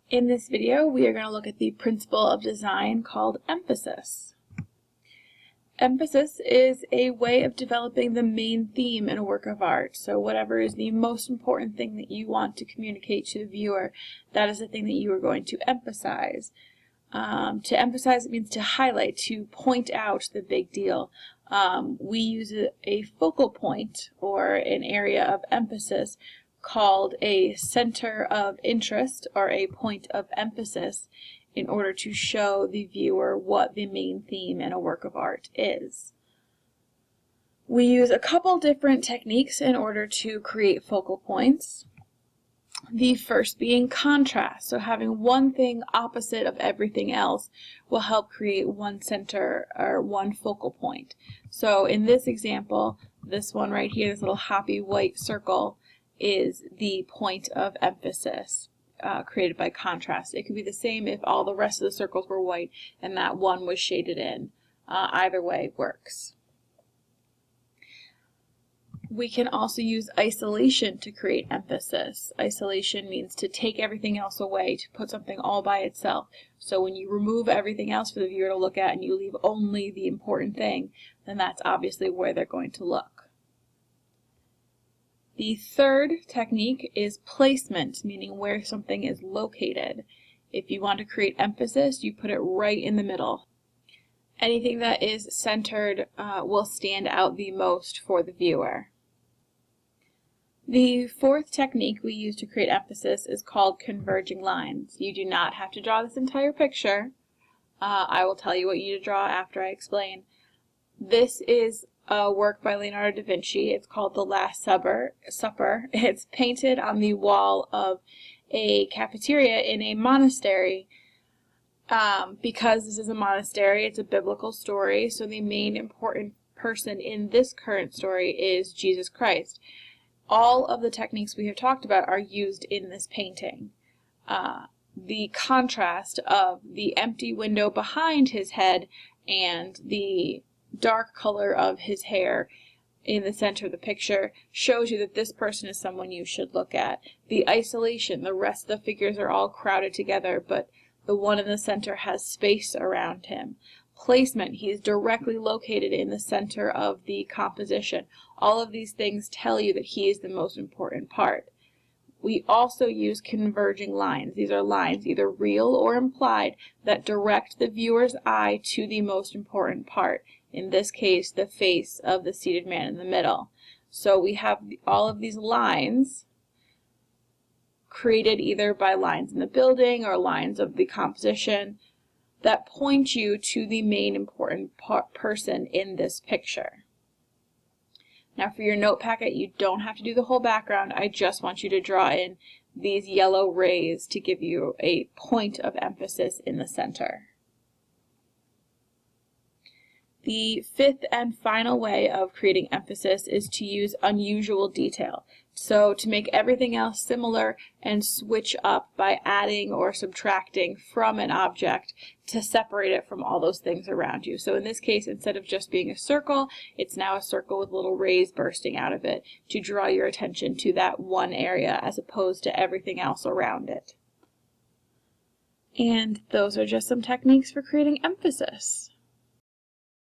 In this video, we are going to look at the principle of design called emphasis. Emphasis is a way of developing the main theme in a work of art. So whatever is the most important thing that you want to communicate to the viewer, that is the thing that you are going to emphasize. To emphasize, it means to highlight, to point out the big deal. We use a focal point or an area of emphasis called a center of interest or a point of emphasis in order to show the viewer what the main theme in a work of art is. We use a couple different techniques in order to create focal points. The first being contrast, so having one thing opposite of everything else will help create one center or one focal point. So in this example, this one right here, this little happy white circle, is the point of emphasis created by contrast. It could be the same if all the rest of the circles were white and that one was shaded in. Either way works. We can also use isolation to create emphasis. Isolation means to take everything else away, to put something all by itself. So when you remove everything else for the viewer to look at and you leave only the important thing, then that's obviously where they're going to look. The third technique is placement, meaning where something is located. If you want to create emphasis, you put it right in the middle. Anything that is centered will stand out the most for the viewer. The fourth technique we use to create emphasis is called converging lines. You do not have to draw this entire picture. I will tell you what you need to draw after I explain. This is a work by Leonardo da Vinci. It's called The Last Supper. It's painted on the wall of a cafeteria in a monastery. Because this is a monastery, it's a biblical story, so the main important person in this current story is Jesus Christ. All of the techniques we have talked about are used in this painting. The contrast of the empty window behind his head and the dark color of his hair in the center of the picture shows you that this person is someone you should look at. The isolation, the rest of the figures are all crowded together, but the one in the center has space around him. Placement, he is directly located in the center of the composition. All of these things tell you that he is the most important part. We also use converging lines. These are lines, either real or implied, that direct the viewer's eye to the most important part. In this case, the face of the seated man in the middle. So we have all of these lines created either by lines in the building or lines of the composition that point you to the main important person in this picture. Now for your note packet, you don't have to do the whole background. I just want you to draw in these yellow rays to give you a point of emphasis in the center. The fifth and final way of creating emphasis is to use unusual detail. So to make everything else similar and switch up by adding or subtracting from an object to separate it from all those things around you. So in this case, instead of just being a circle, it's now a circle with little rays bursting out of it to draw your attention to that one area as opposed to everything else around it. And those are just some techniques for creating emphasis.